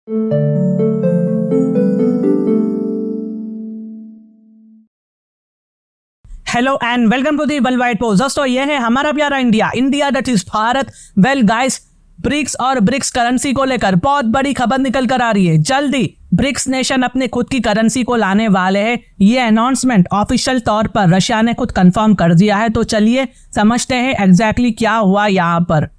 Hello and welcome to the world wide post. दोस्तों ये है हमारा प्यारा India, India that is Bharat. Well guys, BRICS और ब्रिक्स करेंसी को लेकर बहुत बड़ी खबर निकल कर आ रही है। जल्दी ब्रिक्स नेशन अपने खुद की करेंसी को लाने वाले हैं। ये अनाउंसमेंट ऑफिशियल तौर पर रशिया ने खुद कंफर्म कर दिया है। तो चलिए समझते हैं एग्जैक्टली क्या हुआ यहाँ पर।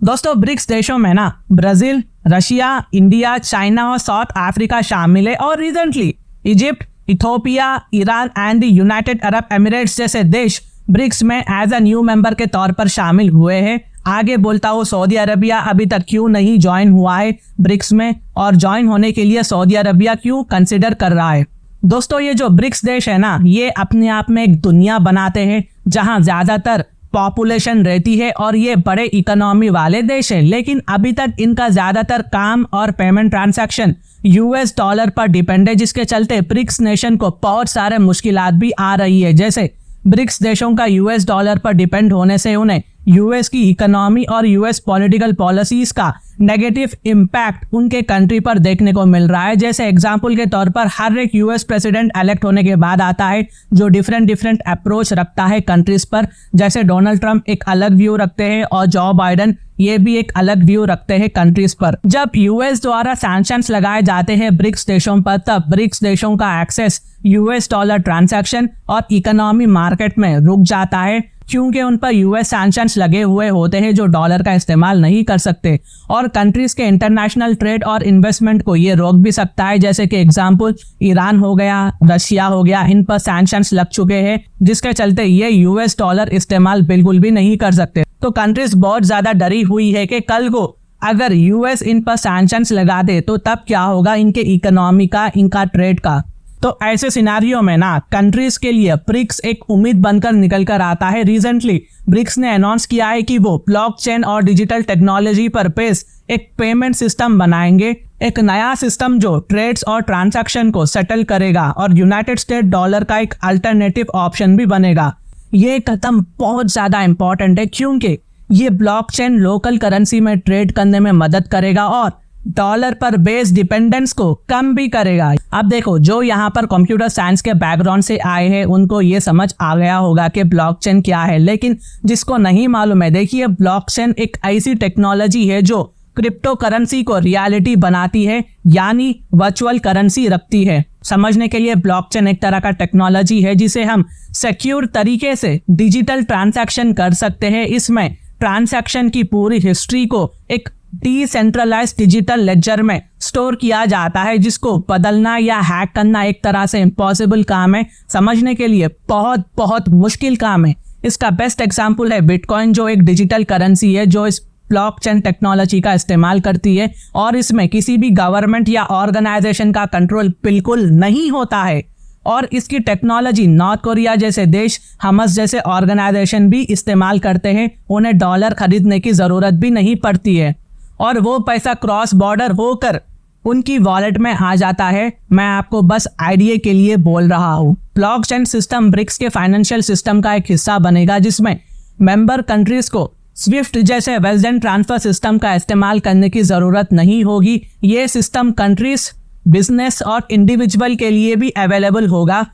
दोस्तों ब्रिक्स देशों में ना ब्राजील, रशिया, इंडिया, चाइना और साउथ अफ्रीका शामिल है और recently Egypt, Ethiopia, Iran and the United Arab Emirates जैसे देश ब्रिक्स में एज अ न्यू मेंबर के तौर पर शामिल हुए हैं। आगे बोलता हूँ सऊदी अरबिया अभी तक क्यों नहीं ज्वाइन हुआ है ब्रिक्स में, और ज्वाइन होने के लिए सऊदी अरबिया क्यों कंसिडर कर रहा है। दोस्तों ये जो ब्रिक्स देश है ना, ये अपने आप में एक दुनिया बनाते हैं जहां ज्यादातर पॉपुलेशन रहती है और ये बड़े इकोनॉमी वाले देश है। लेकिन अभी तक इनका ज्यादातर काम और पेमेंट ट्रांजैक्शन यूएस डॉलर पर डिपेंड है, जिसके चलते ब्रिक्स नेशन को बहुत सारे मुश्किलात भी आ रही है। जैसे ब्रिक्स देशों का यूएस डॉलर पर डिपेंड होने से उन्हें यूएस की इकोनॉमी और यूएस पॉलिटिकल पॉलिसीज का नेगेटिव इम्पैक्ट उनके कंट्री पर देखने को मिल रहा है। जैसे एग्जांपल के तौर पर हर एक यूएस प्रेसिडेंट इलेक्ट होने के बाद आता है जो डिफरेंट अप्रोच रखता है कंट्रीज पर। जैसे डोनाल्ड ट्रंप एक अलग व्यू रखते हैं और जो बाइडेन ये भी एक अलग व्यू रखते हैं कंट्रीज पर। जब यूएस द्वारा सैंक्शंस लगाए जाते हैं ब्रिक्स देशों पर, तब ब्रिक्स देशों का एक्सेस यूएस डॉलर ट्रांजैक्शन और इकोनॉमी मार्केट में रुक जाता है, क्योंकि उन पर यूएस सैंक्शंस लगे हुए होते हैं जो डॉलर का इस्तेमाल नहीं कर सकते। और कंट्रीज के इंटरनेशनल ट्रेड और इन्वेस्टमेंट को ये रोक भी सकता है। जैसे कि एग्जांपल ईरान हो गया, रशिया हो गया, इन पर सैंक्शंस लग चुके हैं जिसके चलते ये यूएस डॉलर इस्तेमाल बिल्कुल भी नहीं कर सकते। तो कंट्रीज बहुत ज्यादा डरी हुई है कि कल को अगर यूएस इन पर सैंक्शंस लगा दे तो तब क्या होगा इनके इकोनॉमी का, इनका ट्रेड का। तो ऐसे सिनारियो में ना कंट्रीज के लिए ब्रिक्स एक उम्मीद बनकर निकल कर आता है। रिसेंटली ब्रिक्स ने अनाउंस किया है कि वो ब्लॉकचेन और डिजिटल टेक्नोलॉजी पर बेस एक पेमेंट सिस्टम बनाएंगे, एक नया सिस्टम जो ट्रेड्स और ट्रांजैक्शन को सेटल करेगा और यूनाइटेड स्टेट डॉलर का एक अल्टरनेटिव ऑप्शन भी बनेगा। ये कदम बहुत ज्यादा इंपॉर्टेंट है क्योंकि ये ब्लॉकचेन लोकल करेंसी में ट्रेड करने में मदद करेगा और डॉलर पर बेस डिपेंडेंस को कम भी करेगा। अब देखो जो यहाँ पर कंप्यूटर साइंस के बैकग्राउंड से आए हैं उनको ये समझ आ गया होगा कि ब्लॉकचेन क्या है, लेकिन जिसको नहीं मालूम है, देखिए ब्लॉकचेन एक ऐसी टेक्नोलॉजी है जो क्रिप्टो करेंसी को रियलिटी बनाती है, यानी वर्चुअल करेंसी रखती है। समझने के लिए ब्लॉकचेन एक तरह का टेक्नोलॉजी है जिसे हम सिक्योर तरीके से डिजिटल ट्रांजैक्शन कर सकते हैं। इसमें ट्रांजैक्शन की पूरी हिस्ट्री को एक डिसेंट्रलाइज्ड डिजिटल लेजर में स्टोर किया जाता है, जिसको बदलना या हैक करना एक तरह से इम्पॉसिबल काम है, समझने के लिए बहुत बहुत मुश्किल काम है। इसका बेस्ट एग्जांपल है बिटकॉइन, जो एक डिजिटल करेंसी है जो इस ब्लॉकचेन टेक्नोलॉजी का इस्तेमाल करती है और इसमें किसी भी गवर्नमेंट या ऑर्गेनाइजेशन का कंट्रोल बिल्कुल नहीं होता है। और इसकी टेक्नोलॉजी नॉर्थ कोरिया जैसे देश, हमस जैसे ऑर्गेनाइजेशन भी इस्तेमाल करते हैं। उन्हें डॉलर खरीदने की जरूरत भी नहीं पड़ती है और वो पैसा क्रॉस बॉर्डर होकर उनकी वॉलेट में आ जाता है। मैं आपको बस आइडिया के लिए बोल रहा हूँ। ब्लॉकचेन सिस्टम ब्रिक्स के फाइनेंशियल सिस्टम का एक हिस्सा बनेगा, जिसमें मेंबर कंट्रीज को स्विफ्ट जैसे वेल्थ ट्रांसफर सिस्टम का इस्तेमाल करने की जरूरत नहीं होगी। ये सिस्टम कंट्रीज, बिजनेस और इंडिविजुअल के लिए भी अवेलेबल होगा।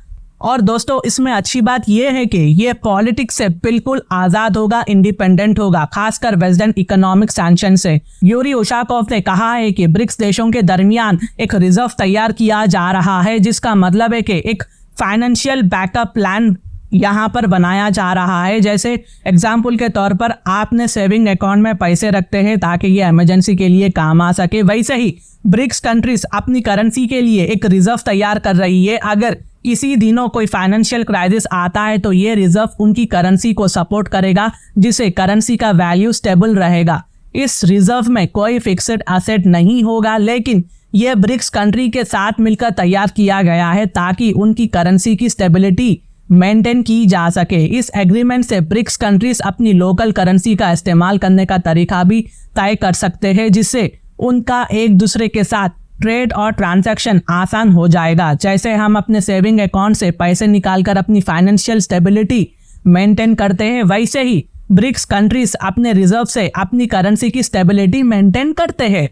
और दोस्तों इसमें अच्छी बात यह है कि ये पॉलिटिक्स से बिल्कुल आजाद होगा, इंडिपेंडेंट होगा, खासकर वेस्टर्न इकोनॉमिक सैंक्शन से। यूरी उशाकोव ने कहा है कि ब्रिक्स देशों के दरमियान एक रिजर्व तैयार किया जा रहा है, जिसका मतलब है कि एक फाइनेंशियल बैकअप प्लान यहाँ पर बनाया जा रहा है। जैसे एग्जाम्पल के तौर पर आपने सेविंग अकाउंट में पैसे रखते हैं ताकि ये इमरजेंसी के लिए काम आ सके, वैसे ही ब्रिक्स कंट्रीज अपनी करेंसी के लिए एक रिजर्व तैयार कर रही है। अगर किसी दिनों कोई फाइनेंशियल क्राइसिस आता है तो ये रिजर्व उनकी करेंसी को सपोर्ट करेगा, जिससे करेंसी का वैल्यू स्टेबल रहेगा। इस रिजर्व में कोई फिक्स्ड एसेट नहीं होगा, लेकिन ये ब्रिक्स कंट्री के साथ मिलकर तैयार किया गया है ताकि उनकी करेंसी की स्टेबिलिटी मेंटेन की जा सके। इस एग्रीमेंट से ब्रिक्स कंट्रीज अपनी लोकल करेंसी का इस्तेमाल करने का तरीका भी तय कर सकते हैं, जिससे उनका एक दूसरे के साथ ट्रेड और ट्रांजैक्शन आसान हो जाएगा। जैसे हम अपने सेविंग अकाउंट से पैसे निकालकर अपनी फाइनेंशियल स्टेबिलिटी मेंटेन करते हैं, वैसे ही ब्रिक्स कंट्रीज अपने रिजर्व से अपनी करेंसी की स्टेबिलिटी मेंटेन करते हैं।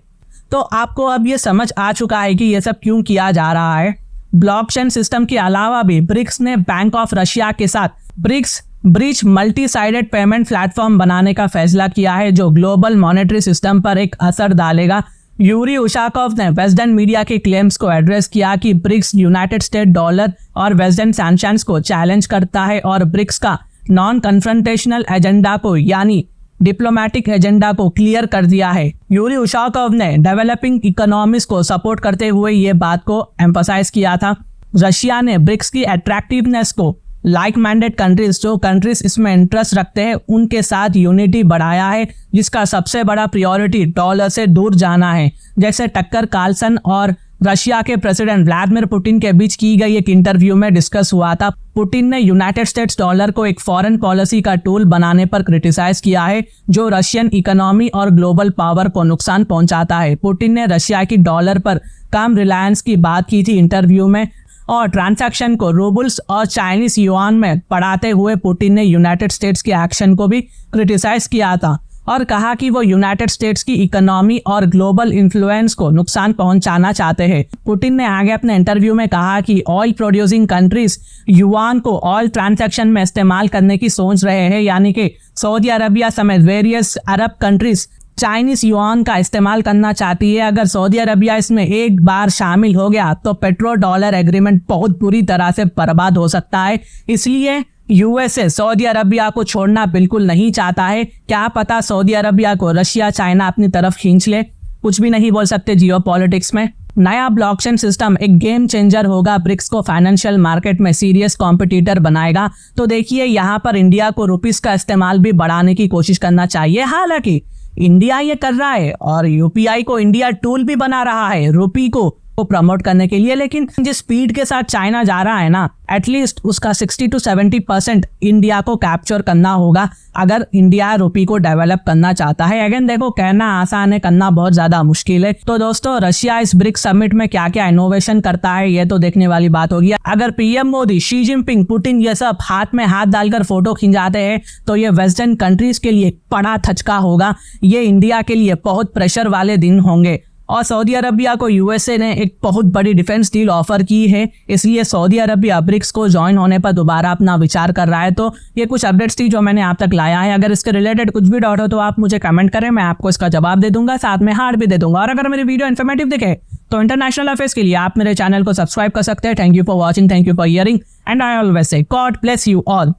तो आपको अब ये समझ आ चुका है कि ये सब क्यों किया जा रहा है। ब्लॉकचेन सिस्टम के अलावा भी ब्रिक्स ने बैंक ऑफ रशिया के साथ BRICS bridge multi sided payment platform बनाने का फैसला किया है, जो ग्लोबल मॉनेटरी सिस्टम पर एक असर डालेगा। यूरी उशाकोव ने वेस्टर्न मीडिया के क्लेम्स को एड्रेस किया कि ब्रिक्स यूनाइटेड स्टेट डॉलर और वेस्टर्न सैंक्शंस को चैलेंज करता है और ब्रिक्स का नॉन कन्फ्रंटेशनल एजेंडा को यानी डिप्लोमेटिक एजेंडा को क्लियर कर दिया है। यूरी उशाकोव ने डेवलपिंग इकोनॉमीज को सपोर्ट करते हुए ये बात को एम्फसाइज किया था। रशिया ने ब्रिक्स की अट्रैक्टिवनेस को लाइक माइंडेड कंट्रीज, जो कंट्रीज इसमें इंटरेस्ट रखते हैं, उनके साथ यूनिटी बढ़ाया है, जिसका सबसे बड़ा प्रायोरिटी डॉलर से दूर जाना है। जैसे टक्कर कार्लसन और रशिया के प्रेसिडेंट व्लादिमीर पुतिन के बीच की गई एक इंटरव्यू में डिस्कस हुआ था। पुतिन ने यूनाइटेड स्टेट्स डॉलर को एक फॉरेन पॉलिसी का टूल बनाने पर क्रिटिसाइज किया है, जो रशियन इकोनॉमी और ग्लोबल पावर को नुकसान पहुंचाता है। पुतिन ने रशिया की डॉलर पर कम रिलायंस की बात की थी इंटरव्यू में, और ट्रांजैक्शन को रूबल्स और चाइनीज युआन में पढ़ाते हुए पुतिन ने यूनाइटेड स्टेट्स के एक्शन को भी क्रिटिसाइज किया था और कहा कि वो यूनाइटेड स्टेट्स की इकोनॉमी और ग्लोबल इन्फ्लुएंस को नुकसान पहुंचाना चाहते हैं। पुतिन ने आगे अपने इंटरव्यू में कहा कि ऑयल प्रोड्यूसिंग कंट्रीज युआन को ऑयल ट्रांजैक्शन में इस्तेमाल करने की सोच रहे हैं, यानी कि सऊदी अरबिया समेत वेरियस अरब कंट्रीज चाइनीज युआन का इस्तेमाल करना चाहती है। अगर सऊदी अरबिया इसमें एक बार शामिल हो गया तो पेट्रो डॉलर एग्रीमेंट बहुत बुरी तरह से बर्बाद हो सकता है। इसलिए यूएसए सऊदी अरबिया को छोड़ना बिल्कुल नहीं चाहता है। क्या पता सऊदी अरबिया को रशिया चाइना अपनी तरफ खींच ले, कुछ भी नहीं बोल सकते जियोपॉलिटिक्स में। नया ब्लॉकचेन सिस्टम एक गेम चेंजर होगा, ब्रिक्स को फाइनेंशियल मार्केट में सीरियस कॉम्पिटिटर बनाएगा। तो देखिए यहाँ पर इंडिया को रुपीस का इस्तेमाल भी बढ़ाने की कोशिश करना चाहिए। हालांकि इंडिया ये कर रहा है और यूपीआई को इंडिया टूल भी बना रहा है रुपी को प्रमोट करने के लिए, लेकिन जिस स्पीड के साथ चाइना जा रहा है ना, एटलीस्ट उसका 60 to 70% इंडिया को कैप्चर करना होगा अगर इंडिया रुपी को डेवलप करना चाहता है। अगेन देखो, कहना आसान है, करना बहुत ज्यादा मुश्किल है। तो दोस्तों, रशिया इस ब्रिक्स समिट में क्या क्या इनोवेशन करता है ये तो देखने वाली बात होगी। अगर PM Modi, Xi Jinping, Putin ये सब हाथ में हाथ डालकर फोटो खिंचाते हैं तो ये वेस्टर्न कंट्रीज के लिए बड़ा धचका होगा। ये इंडिया के लिए बहुत प्रेशर वाले दिन होंगे। और सऊदी अरबिया को यूएसए ने एक बहुत बड़ी डिफेंस डील ऑफर की है, इसलिए सऊदी अरबिया ब्रिक्स को ज्वाइन होने पर दोबारा अपना विचार कर रहा है। तो ये कुछ अपडेट्स थी जो मैंने आप तक लाया है। अगर इसके रिलेटेड कुछ भी डाउट हो तो आप मुझे कमेंट करें, मैं आपको इसका जवाब दे दूंगा, साथ में हार्ड भी दे दूंगा। और अगर मेरी वीडियो इन्फॉर्मेटिव दिखे तो इंटरनेशनल अफेयर्स के लिए आप मेरे चैनल को सब्सक्राइब कर सकते हैं। Thank you for watching, thank you for hearing, and I always say God bless you all.